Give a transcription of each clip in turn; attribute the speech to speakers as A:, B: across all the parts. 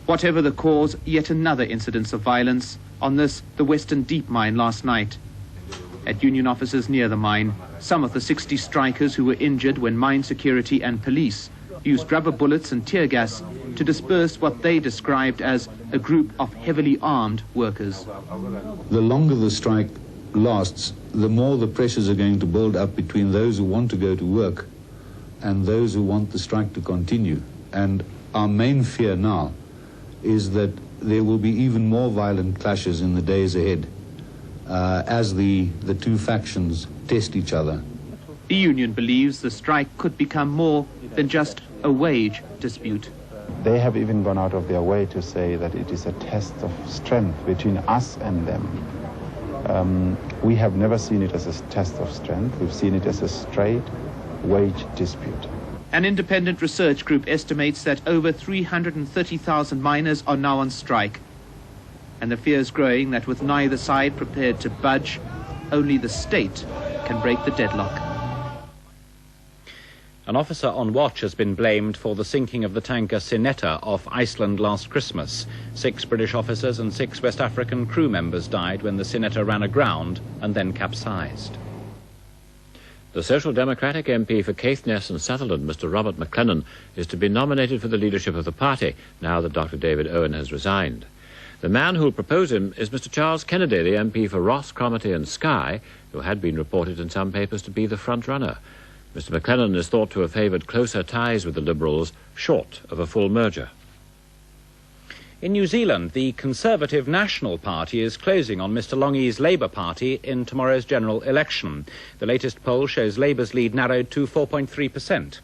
A: Whatever the cause, yet another incidence of violence, on this, the Western Deep mine last night. At union offices near the mine, some of the 60 strikers who were injured when mine security and police used rubber bullets and tear gas to disperse what they described as a group of heavily armed workers.
B: The longer the strike lasts, the more the pressures are going to build up between those who want to go to work and those who want the strike to continue. And our main fear now is that there will be even more violent clashes in the days ahead as the two factions test each other.
A: The union believes the strike could become more than just a wage dispute.
C: They have even gone out of their way to say that it is a test of strength between us and them. We have never seen it as a test of strength. We've seen it as a straight wage dispute.
A: An independent research group estimates that over 330,000 miners are now on strike. And the fear is growing that with neither side prepared to budge, only the state can break the deadlock.
D: An officer on watch has been blamed for the sinking of the tanker Sinetta off Iceland last Christmas. 6 British officers and 6 West African crew members died when the Sinetta ran aground and then capsized.
E: The Social Democratic MP for Caithness and Sutherland, Mr. Robert McLennan, is to be nominated for the leadership of the party, now that Dr. David Owen has resigned. The man who will propose him is Mr. Charles Kennedy, the MP for Ross, Cromarty and Skye, who had been reported in some papers to be the front-runner. Mr. McLennan is thought to have favoured closer ties with the Liberals, short of a full merger.
D: In New Zealand, the Conservative National Party is closing on Mr. Longye's Labour Party in tomorrow's general election. The latest poll shows Labour's lead narrowed to 4.3%.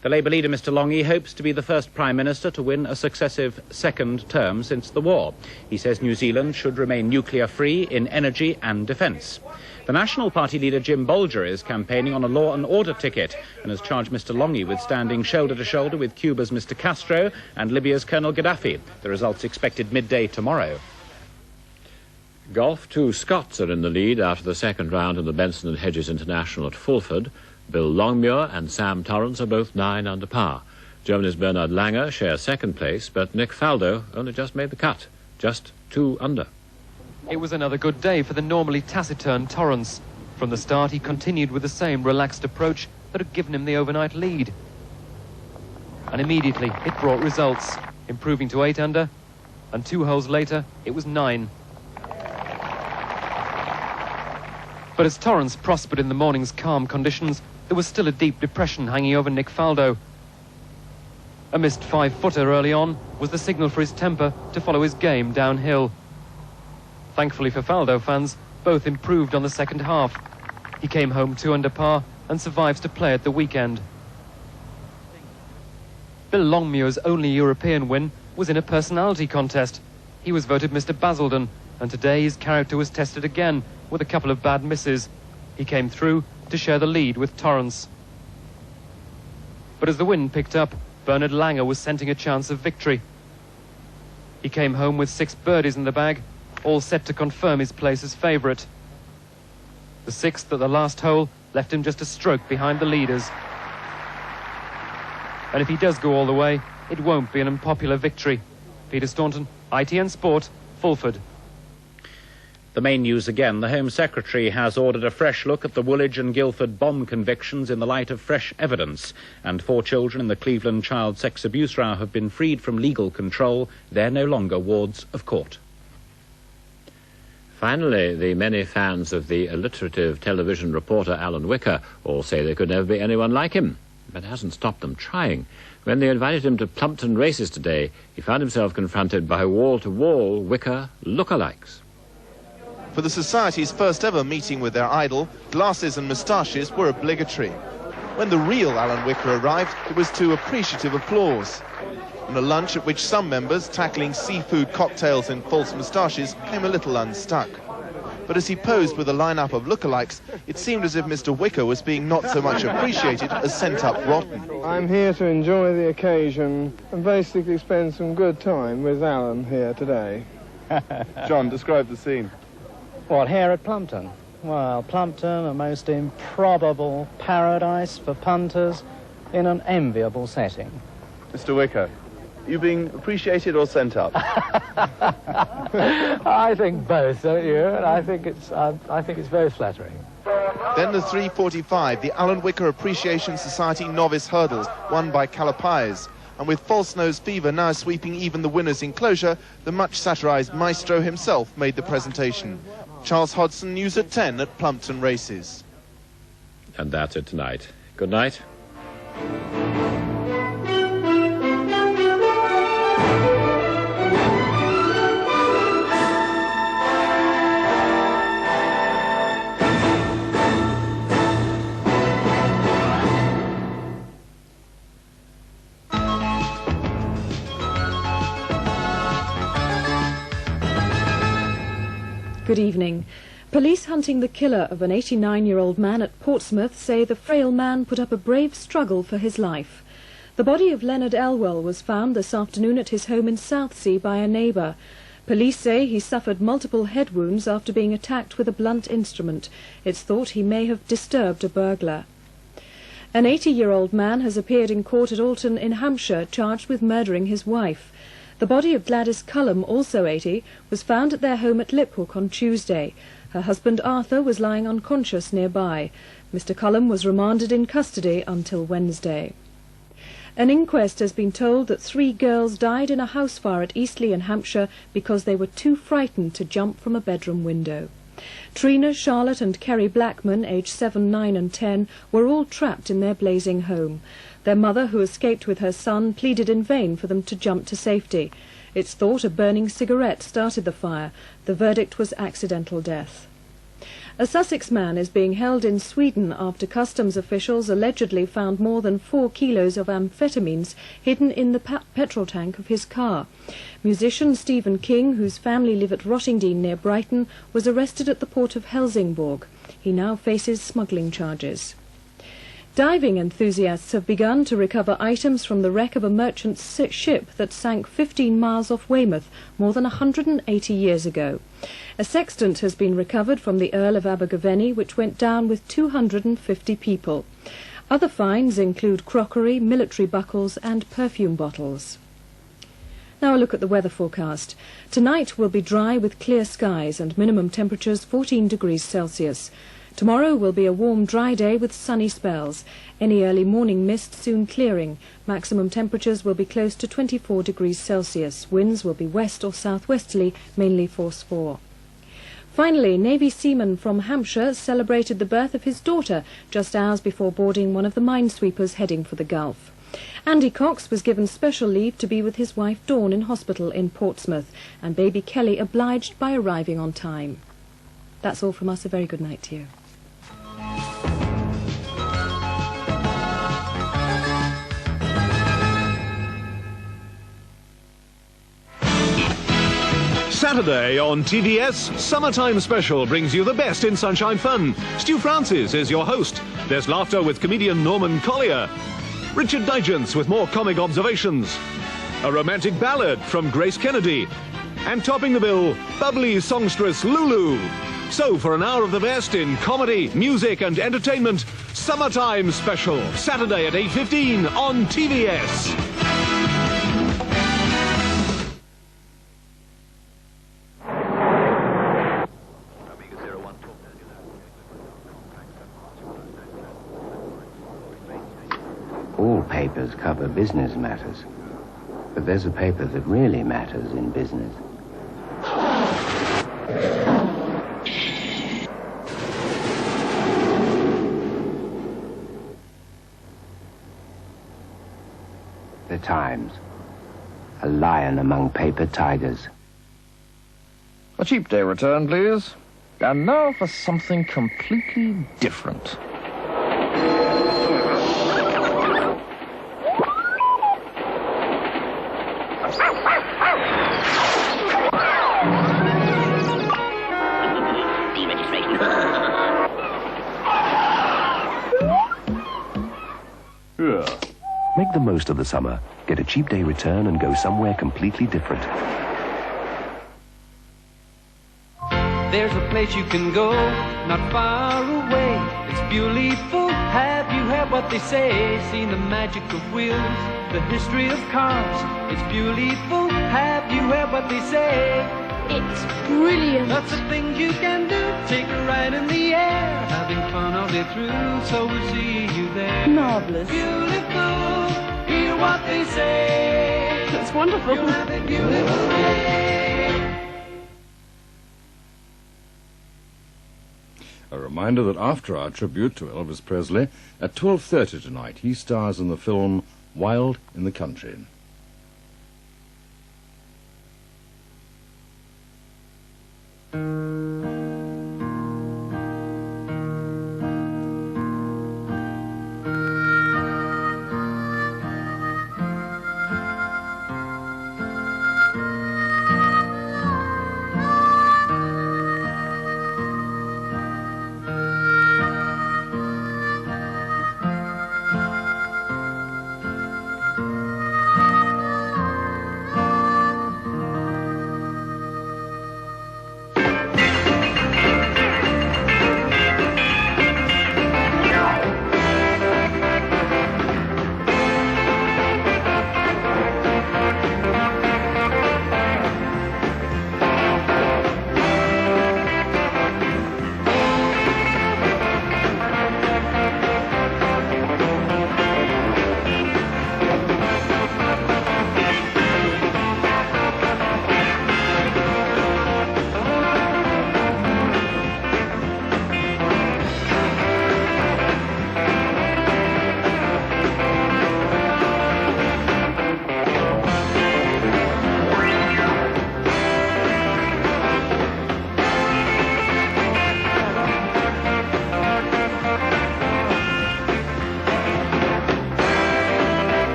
D: The Labour leader, Mr. Longye, hopes to be the first Prime Minister to win a successive second term since the war. He says New Zealand should remain nuclear-free in energy and defence. The National Party leader, Jim Bolger, is campaigning on a law and order ticket and has charged Mr. Longye with standing shoulder-to-shoulder with Cuba's Mr. Castro and Libya's Colonel Gaddafi. The results expected midday tomorrow.
E: Golf, 2 Scots are in the lead after the second round of the Benson and Hedges International at Fulford. Bill Longmuir and Sam Torrance are both 9 under par. Germany's Bernard Langer shares second place, but Nick Faldo only just made the cut, just 2 under.
F: It was another good day for the normally taciturn Torrance. From the start, he continued with the same relaxed approach that had given him the overnight lead. And immediately, it brought results, improving to 8 under, and 2 holes later, it was 9. But as Torrance prospered in the morning's calm conditions, there was still a deep depression hanging over Nick Faldo. A missed 5-footer early on was the signal for his temper to follow his game downhill. Thankfully for Faldo fans, both improved on the second half. He came home 2 under par and survives to play at the weekend. Bill Longmuir's only European win was in a personality contest. He was voted Mr. Basildon, and today his character was tested again with a couple of bad misses. He came through to share the lead with Torrance. But as the wind picked up, Bernard Langer was scenting a chance of victory. He came home with 6 birdies in the bag, all set to confirm his place as favourite. The 6th at the last hole left him just a stroke behind the leaders. And if he does go all the way, it won't be an unpopular victory. Peter Staunton, ITN Sport, Fulford.
D: The main news again. The Home Secretary has ordered a fresh look at the Woolwich and Guildford bomb convictions in the light of fresh evidence. And 4 children in the Cleveland child sex abuse row have been freed from legal control. They're no longer wards of court.
E: Finally, the many fans of the alliterative television reporter Alan Wicker all say there could never be anyone like him. But it hasn't stopped them trying. When they invited him to Plumpton races today, he found himself confronted by wall-to-wall Wicker lookalikes.
G: For the Society's first ever meeting with their idol, glasses and moustaches were obligatory. When the real Alan Wicker arrived, it was to appreciative applause. And a lunch at which some members, tackling seafood cocktails and false moustaches, came a little unstuck. But as he posed with a lineup of lookalikes, it seemed as if Mr. Wicker was being not so much appreciated as sent up rotten.
H: I'm here to enjoy the occasion and basically spend some good time with Alan here today.
G: John, describe the scene.
I: What, here at Plumpton? Well, Plumpton, a most improbable paradise for punters in an enviable setting.
G: Mr. Wicker,
J: You being appreciated or sent up?
I: I think both, don't you? And I think it's very flattering.
G: Then the 3:45, the Alan Wicker Appreciation Society Novice Hurdles, won by Calapais. And with false nose fever now sweeping even the winner's enclosure, the much satirised maestro himself made the presentation. Charles Hodgson, News at 10 at Plumpton Races.
E: And that's it tonight. Good night.
K: Good evening. Police hunting the killer of an 89-year-old man at Portsmouth say the frail man put up a brave struggle for his life. The body of Leonard Elwell was found this afternoon at his home in Southsea by a neighbour. Police say he suffered multiple head wounds after being attacked with a blunt instrument. It's thought he may have disturbed a burglar. An 80-year-old man has appeared in court at Alton in Hampshire, charged with murdering his wife. The body of Gladys Cullum, also 80, was found at their home at Liphook on Tuesday. Her husband Arthur was lying unconscious nearby. Mr. Cullum was remanded in custody until Wednesday. An inquest has been told that 3 girls died in a house fire at Eastleigh in Hampshire because they were too frightened to jump from a bedroom window. Trina, Charlotte and Kerry Blackman, aged 7, 9 and 10, were all trapped in their blazing home. Their mother, who escaped with her son, pleaded in vain for them to jump to safety. It's thought a burning cigarette started the fire. The verdict was accidental death. A Sussex man is being held in Sweden after customs officials allegedly found more than 4 kilos of amphetamines hidden in the petrol tank of his car. Musician Stephen King, whose family live at Rottingdean near Brighton, was arrested at the port of Helsingborg. He now faces smuggling charges. Diving enthusiasts have begun to recover items from the wreck of a merchant ship that sank 15 miles off Weymouth more than 180 years ago. A sextant has been recovered from the Earl of Abergavenny, which went down with 250 people. Other finds include crockery, military buckles and perfume bottles. Now a look at the weather forecast. Tonight will be dry with clear skies and minimum temperatures 14 degrees Celsius. Tomorrow will be a warm, dry day with sunny spells. Any early morning mist soon clearing. Maximum temperatures will be close to 24 degrees Celsius. Winds will be west or southwesterly, mainly force 4. Finally, Navy seaman from Hampshire celebrated the birth of his daughter just hours before boarding one of the minesweepers heading for the Gulf. Andy Cox was given special leave to be with his wife Dawn in hospital in Portsmouth, and baby Kelly obliged by arriving on time. That's all from us. A very good night to you.
L: Saturday on TVS, Summertime Special brings you the best in sunshine fun. Stu Francis is your host. There's laughter with comedian Norman Collier. Richard Digance with more comic observations. A romantic ballad from Grace Kennedy. And topping the bill, bubbly songstress Lulu. So for an hour of the best in comedy, music and entertainment, Summertime Special, Saturday at 8:15 on TVS.
M: All papers cover business matters, but there's a paper that really matters in business. The Times, a lion among paper tigers.
N: A cheap day return, please. And now for something completely different.
O: Make the most of the summer. Get a cheap day return and go somewhere completely different.
P: There's a place you can go, not far away. It's beautiful Have you heard what they say? Seen the magic of wheels, the history of cars? It's beautiful. Have you heard what they say?
Q: It's brilliant.
P: Lots of things you can do. Take a ride in the air, having fun all day through. So we'll see you there.
Q: Marvellous.
P: Beautiful. Hear what they say.
Q: That's wonderful.
P: You'll have a beautiful day.
R: A reminder that after our tribute to Elvis Presley, at 12:30 tonight, he stars in the film Wild in the Country.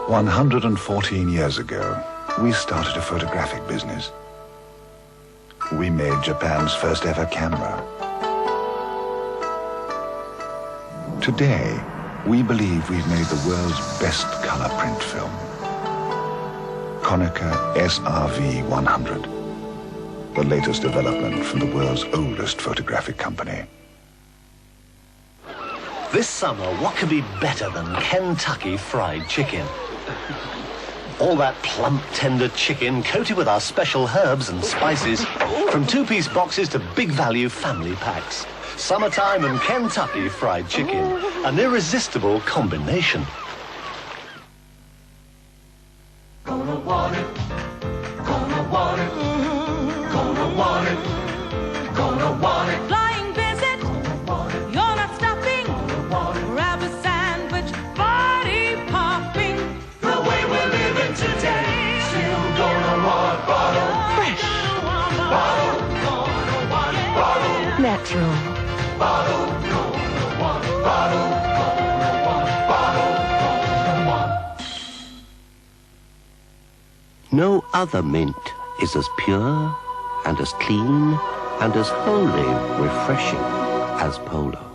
S: One 114 years ago, we started a photographic business. We made Japan's first ever camera. Today, we believe we've made the world's best color print film. Konica SRV 100, the latest development from the world's oldest photographic company.
T: This summer, what could be better than Kentucky Fried Chicken? All that plump, tender chicken coated with our special herbs and spices, from two-piece boxes to big value family packs. Summertime and Kentucky Fried Chicken, an irresistible combination.
P: Gonna want it, gonna want it, gonna want it, gonna want it.
U: Flying visit, you're not stopping. Grab a sandwich, body popping.
P: The way we're living today, still gonna want bottle.
U: Fresh.
P: Bottle, gonna want bottle.
U: Natural.
P: Bottle, gonna want bottle. Gonna want bottle. Gonna want.
M: No other mint is as pure and as clean and as wholly refreshing as Polo.